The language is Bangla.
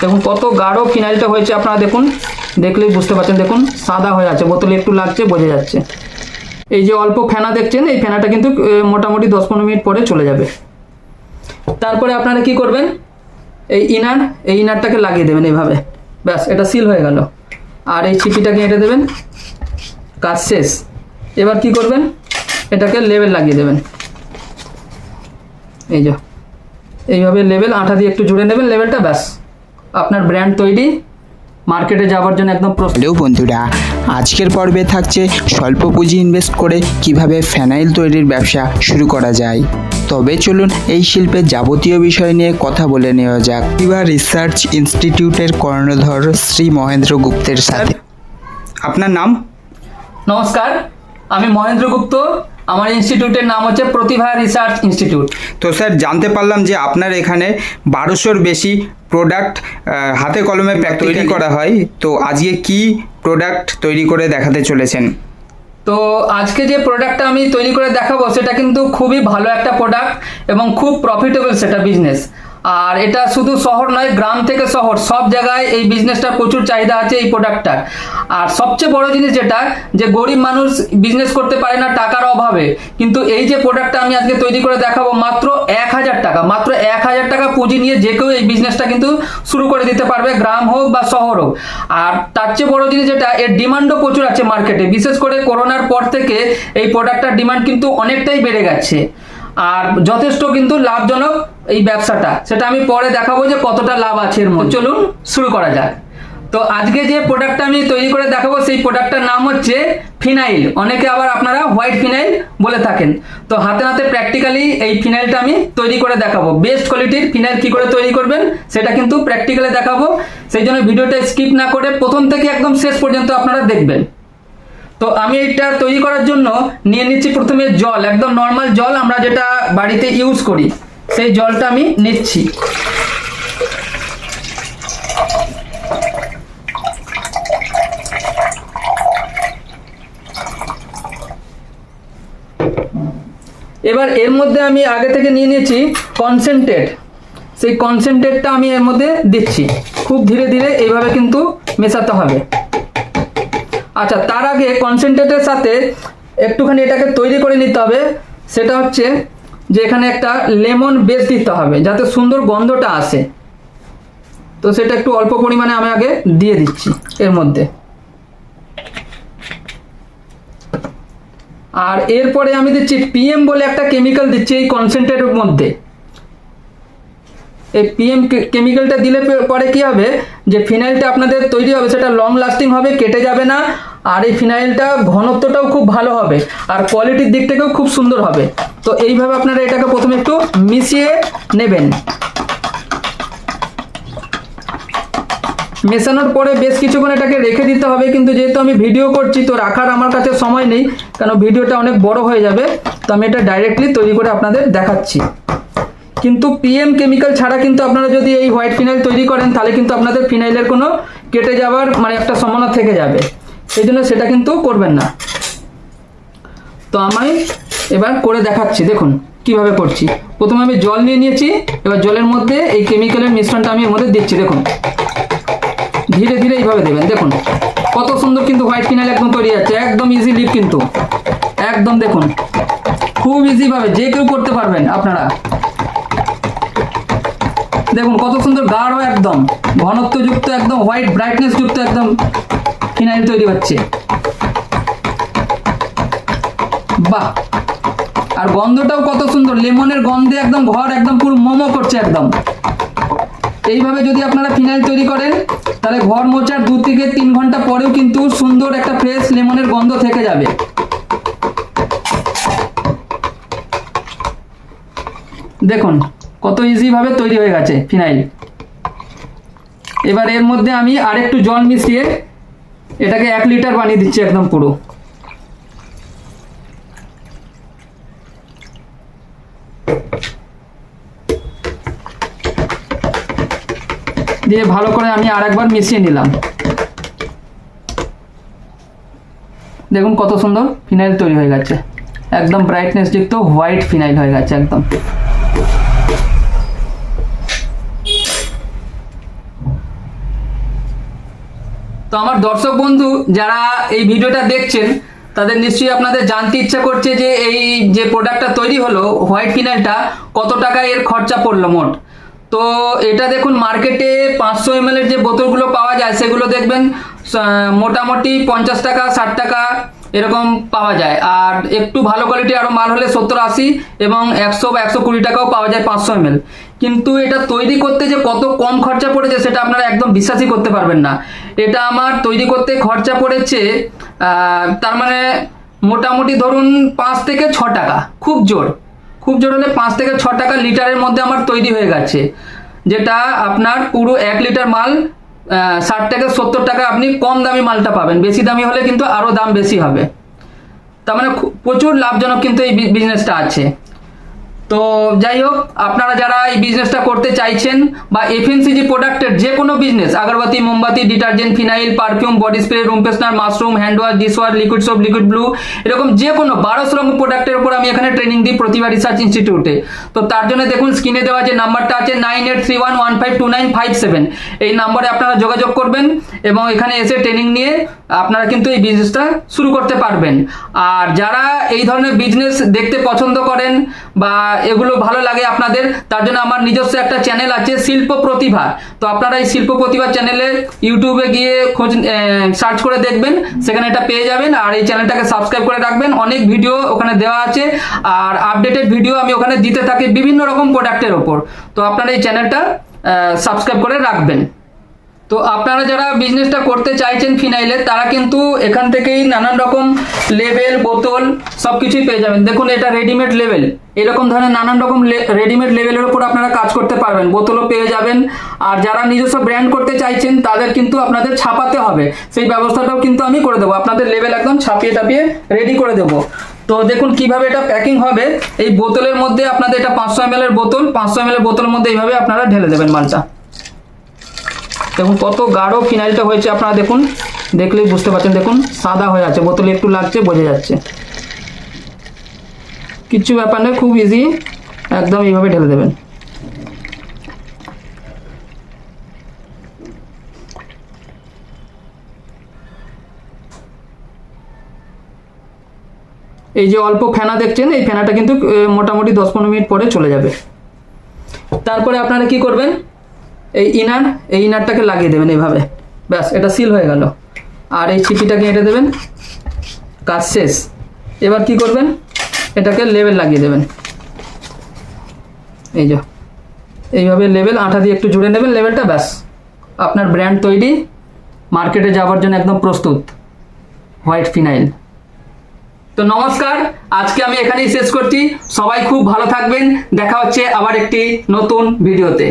দেখুন কত গাঢ় ফিনাইলটা হয়েছে, আপনারা দেখুন, দেখলেই বুঝতে পারছেন। দেখুন সাদা হয়ে আছে, বোতলে একটু লাগছে, বোঝা যাচ্ছে। এই যে অল্প ফেনা দেখছেন, এই ফেনাটা কিন্তু মোটামুটি 10-15 মিনিট পরে চলে যাবে। তারপরে আপনারা কি করবেন, এই ইনারটাকে লাগিয়ে দেবেন এইভাবে, ব্যাস এটা সিল হয়ে গেল। আর এই ছিপিটাকে এঁটে দেবেন, কাজ শেষ। এবার কি করবেন, এটাকে লেবেল লাগিয়ে দেবেন। এই যে এইভাবে লেবেল আঠা দিয়ে একটু জুড়ে নেবেন লেবেলটা, ব্যাস আপনার ব্র্যান্ড তৈরি, মার্কেটে যাওয়ার জন্য একদম প্রস্তুত। হ্যালো বন্ধুরা, আজকের পর্বে থাকছে স্বল্প পুঁজি ইনভেস্ট করে কিভাবে ফেনাইল তৈরির ব্যবসা শুরু করা যায়। তবে চলুন এই শিল্পের যাবতীয় বিষয় নিয়ে কথা বলে নেওয়া যাক এবার রিসার্চ ইনস্টিটিউটের কর্ণধর শ্রী মহেন্দ্র গুপ্তের সাথে। আপনার নাম? নমস্কার, আমি মহেন্দ্র গুপ্ত, আমার ইনস্টিটিউটের নাম হচ্ছে প্রতিভা রিসার্চ ইনস্টিটিউট। তো স্যার, জানতে পারলাম যে আপনার এখানে 1200-র বেশি প্রোডাক্ট হাতে কলমে তৈরি করা হয়। তো আজকে কি প্রোডাক্ট তৈরি করে দেখাতে চলেছেন? তো আজকে যে প্রোডাক্টটা আমি তৈরি করে দেখাবো সেটা কিন্তু খুবই ভালো একটা প্রোডাক্ট এবং খুব প্রফিটেবল সেটা বিজনেস। আর এটা শুধু শহর নয়, গ্রাম থেকে শহর সব জায়গায় এই বিজনেসটার প্রচুর চাহিদা আছে এই প্রোডাক্টটার। আর সবচেয়ে বড় জিনিস যেটা, যে গরিব মানুষ বিজনেস করতে পারে না টাকার অভাবে, কিন্তু এই যে প্রোডাক্টটা আমি আজকে তৈরি করে দেখাবো, মাত্র 1000 টাকা, মাত্র 1000 টাকা পুঁজি নিয়ে যে কেউ এই বিজনেসটা কিন্তু শুরু করে দিতে পারবে, গ্রাম হোক বা শহর হোক। আর তার চেয়ে বড় জিনিস যেটা, এর ডিমান্ডও প্রচুর আছে মার্কেটে, বিশেষ করে করোনার পর থেকে এই প্রোডাক্টটার ডিমান্ড কিন্তু অনেকটাই বেড়ে গেছে। আর যথেষ্ট কিন্তু লাভজনক এই ব্যবসাটা, সেটা আমি পরে দেখাবো যে কতটা লাভ আছে এর মধ্যে। চলুন শুরু করা যাক। তো আজকে যে প্রোডাক্টটা আমি তৈরি করে দেখাবো সেই প্রোডাক্টটার নাম হচ্ছে ফিনাইল, অনেকে আবার আপনারা হোয়াইট ফিনাইল বলে থাকেন। তো হাতে হাতে প্র্যাকটিক্যালি এই ফিনাইলটা আমি তৈরি করে দেখাবো। বেস্ট কোয়ালিটির ফিনাইল কি করে তৈরি করবেন সেটা কিন্তু প্র্যাকটিক্যালি দেখাবো, সেই জন্য ভিডিওটা স্কিপ না করে প্রথম থেকে একদম শেষ পর্যন্ত আপনারা দেখবেন। তো আমি এটা তৈরি করার জন্য নিয়ে নিচ্ছি প্রথমে জল, একদম নর্মাল জল আমরা যেটা বাড়িতে ইউজ করি, সেই জলটা আমি নিচ্ছি। এবার এর মধ্যে আমি আগে থেকে নিয়ে নিয়েছি কনসেন্ট্রেট, সেই কনসেন্ট্রেটটা আমি এর মধ্যে দিচ্ছি। খুব ধীরে ধীরে এইভাবে কিন্তু মেশাতে হবে। আচ্ছা, তার আগে কনসেন্ট্রেটের সাথে একটুখানি এটাকে তৈরি করে নিতে হবে, সেটা হচ্ছে যে এখানে একটা লেমন বেস দিতে হবে যাতে সুন্দর গন্ধটা আসে। তো সেটা একটু অল্প পরিমাণে আমি আগে দিয়ে দিচ্ছি এর মধ্যে। আর এরপরে আমি দিচ্ছি পিএম বলে একটা কেমিক্যাল দিচ্ছি এই কনসেন্ট্রেটের মধ্যে। এই পিএম কেমিক্যালটা দিলে পরে কি হবে, যে ফিনাইলটা আপনাদের তৈরি হবে সেটা লং লাস্টিং হবে, কেটে যাবে না। আর এই ফিনাইলটা ঘনত্বটাও খুব ভালো হবে আর কোয়ালিটির দিক থেকেও খুব সুন্দর হবে। তো এইভাবে আপনারা এটাকে প্রথমে একটু মিশিয়ে নেবেন। মেশানোর পরে বেশ কিছুক্ষণ এটাকে রেখে দিতে হবে, কিন্তু যেহেতু আমি ভিডিও করছি তো রাখার আমার কাছে সময় নেই, কারণ ভিডিওটা অনেক বড় হয়ে যাবে। তো আমি এটা ডাইরেক্টলি তৈরি করে আপনাদের দেখাচ্ছি। কিন্তু পিএম কেমিক্যাল ছাড়া কিন্তু আপনারা যদি এই হোয়াইট ফিনাইল তৈরি করেন তাহলে কিন্তু আপনাদের ফিনাইলের কোনো কেটে যাওয়ার মানে একটা সম্ভাবনা থেকে যাবে, সেই জন্য সেটা কিন্তু করবেন না। তো আমি এবার করে দেখাচ্ছি, দেখুন কিভাবে করছি। প্রথমে আমি জল নিয়ে নিয়েছি, এবার জলের মধ্যে এই কেমিক্যালের মিশ্রণটা আমি এর মধ্যে দিচ্ছি। দেখুন ধীরে ধীরে এইভাবে দেবেন, দেখুন কত সুন্দর কিন্তু হোয়াইট ফিনাইল একদম তৈরি যাচ্ছে, একদম ইজিলি, কিন্তু একদম দেখুন খুব ইজিভাবে যে কেউ করতে পারবেন আপনারা। দেখুন কত সুন্দর গাঢ়, একদম ঘনত্বযুক্ত, একদম হোয়াইট ব্রাইটনেস যুক্ত একদম ফিনাইল তৈরি হচ্ছে। বাহ, আর গন্ধটাও কত সুন্দর, লেমনের গন্ধে একদম ঘর একদম পুরো মোমো করছে একদম। এইভাবে যদি আপনারা ফিনাইল তৈরি করেন তাহলে ঘর মোছার 2 থেকে 3 ঘন্টা পরেও কিন্তু সুন্দর একটা ফ্রেশ লেমনের গন্ধ থেকে যাবে। দেখুন কত ইজি ভাবে তৈরি হয়ে গেছে ফিনাইল। এবার এর মধ্যে আমি আরেকটু জল মিশিয়ে এটাকে 1 লিটার বানিয়ে দিচ্ছি একদম পুরো। দিয়ে ভালো করে আমি আরেকবার মিশিয়ে নিলাম। দেখুন কত সুন্দর ফিনাইল তৈরি হয়ে গেছে, একদম ব্রাইটনেস যুক্ত হোয়াইট ফিনাইল হয়ে গেছে একদম। তো আমার দর্শক বন্ধু যারা এই ভিডিওটা দেখছেন তাদের নিশ্চয়ই আপনাদের জানতে ইচ্ছা করছে যে এই যে প্রোডাক্টটা তৈরি হলো হোয়াইট ফিনাইলটা কত টাকা এর খরচা পড়লো মোট। তো এটা দেখুন মার্কেটে 500 ml এর যে বোতলগুলো পাওয়া যায় সেগুলো দেখবেন মোটামুটি 50 টাকা 60 টাকা এরকম পাওয়া যায়, আর একটু ভালো কোয়ালিটি আরও মাল হলে 70-80 এবং 100 বা 120 টাকাও পাওয়া যায় 500 ml। কিন্তু এটা তৈরি করতে যে কত কম খরচা পড়েছে সেটা আপনারা একদম বিশ্বাসই করতে পারবেন না। এটা আমার তৈরি করতে খরচা পড়েছে তার মানে মোটামুটি ধরুন 5 থেকে 6 টাকা, খুব জোর হলে 5 থেকে 6 টাকা লিটারের মধ্যে আমার তৈরি হয়ে গেছে, যেটা আপনার পুরো 1 লিটার মাল 60 থেকে 70 টাকা আপনি কম দামি মালটা পাবেন, বেশি দামি হলে কিন্তু আরও দাম বেশি হবে। তার মানে প্রচুর লাভজনক কিন্তু এই বিজনেসটা আছে। তো যাই হোক, আপনারা যারা এই বিজনেসটা করতে চাইছেন বা এফএমসিজি প্রোডাক্টের যে কোনো বিজনেস, আগরবাতি, মোমবাতি, detergent, phenyl, perfume, body spray, room freshener, mushroom, hand wash, dish wash, liquid soap, liquid blue, এরকম যে কোনো 1200 রকম প্রোডাক্টের উপর আমি এখানে ট্রেনিং দিই প্রতিভা রিসার্চ ইনস্টিটিউটে। তো তার জন্য দেখুন স্ক্রিনে দেওয়া যে নাম্বারটা আছে 9831152957, এই নাম্বারে আপনারা যোগাযোগ করবেন এবং এখানে এসে ট্রেনিং নিয়ে আপনারা কিন্তু এই বিজনেসটা শুরু করতে পারবেন। আর যারা এই ধরনের বিজনেস দেখতে পছন্দ করেন বা এগুলো ভালো লাগে আপনাদের, তার জন্য আমার নিজস্ব একটা চ্যানেল আছে শিল্প প্রতিভা। তো আপনারা এই শিল্প প্রতিভা চ্যানেলে ইউটিউবে গিয়ে সার্চ করে দেখবেন, সেখানে এটা পেয়ে যাবেন। আর এই চ্যানেলটাকে সাবস্ক্রাইব করে রাখবেন, অনেক ভিডিও ওখানে দেওয়া আছে আর আপডেটেড ভিডিও আমি ওখানে দিতে থাকি বিভিন্ন রকম প্রোডাক্টের ওপর। তো আপনারা এই চ্যানেলটা সাবস্ক্রাইব করে রাখবেন। তো আপনারা যারা বিজনেসটা করতে চাইছেন ফিনাইলের, তারা কিন্তু এখান থেকেই নানান রকম লেবেল, বোতল সব কিছুই পেয়ে যাবেন। দেখুন এটা রেডিমেড লেবেল, এরকম ধরনের নানান রকম রেডিমেড লেবেলের উপর আপনারা কাজ করতে পারবেন, বোতলও পেয়ে যাবেন। আর যারা নিজস্ব ব্র্যান্ড করতে চাইছেন তাদের কিন্তু আপনাদের ছাপাতে হবে, সেই ব্যবস্থাটাও কিন্তু আমি করে দেবো। আপনাদের লেবেল একদম ছাপিয়ে টাপিয়ে রেডি করে দেবো। তো দেখুন কিভাবে এটা প্যাকিং হবে। এই বোতলের মধ্যে আপনাদের এটা 500 ml এর বোতল, 500 ml এর বোতলের মধ্যে এইভাবে আপনারা ঢেলে দেবেন মালটা। দেখুন কত গাঢ় ফিনাইলটা হয়েছে, আপনারা দেখুন, দেখলেই বুঝতে পারছেন। দেখুন সাদা হয়ে আছে, বোতলে একটু লাগছে, বোঝা যাচ্ছে। কিচ্ছু ব্যাপার নেই, খুব ইজি, একদম এইভাবে ঢেলে দেবেন। এই যে অল্প ফেনা দেখছেন, এই ফেনাটা কিন্তু মোটামুটি 10-15 মিনিট পরে চলে যাবে। তারপরে আপনারা কি করবেন, এই ইনারটাকে লাগিয়ে দেবেন এইভাবে, ব্যাস এটা সিল হয়ে গেল। আর এই ছিপিটাকে এঁটে দেবেন, কাজ শেষ। এবার কি করবেন, এটাকে লেবেল লাগিয়ে দেবেন। এই যে এইভাবে লেবেল আঠা দিয়ে একটু জুড়ে নেবেন লেবেলটা, ব্যাস আপনার ব্র্যান্ড তৈরি, মার্কেটে যাওয়ার জন্য একদম প্রস্তুত হোয়াইট ফিনাইল। তো নমস্কার, আজকে আমি এখানেই শেষ করছি। সবাই খুব ভালো থাকবেন, দেখা হচ্ছে আবার একটি নতুন ভিডিওতে।